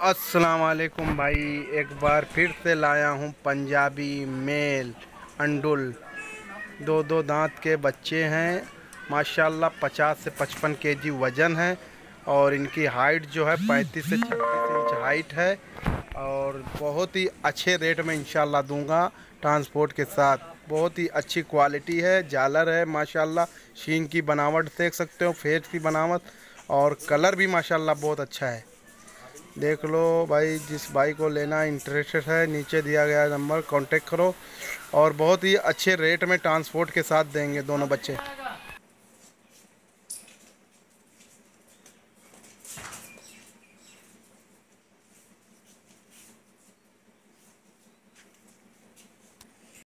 अस्सलाम वालेकुम भाई, एक बार फिर से लाया हूँ पंजाबी मेल अंडुल। दो दो दांत के बच्चे हैं माशाल्लाह। 50 से 55 केजी वज़न है और इनकी हाइट जो है 35 से 36 इंच हाइट है। और बहुत ही अच्छे रेट में इंशाल्लाह दूंगा ट्रांसपोर्ट के साथ। बहुत ही अच्छी क्वालिटी है, झालर है माशाल्लाह। शींग की बनावट देख सकते हो, फेस की बनावट, और कलर भी माशाल्लाह बहुत अच्छा है। देख लो भाई, जिस भाई को लेना इंटरेस्टेड है नीचे दिया गया नंबर कांटेक्ट करो। और बहुत ही अच्छे रेट में ट्रांसपोर्ट के साथ देंगे दोनों बच्चे।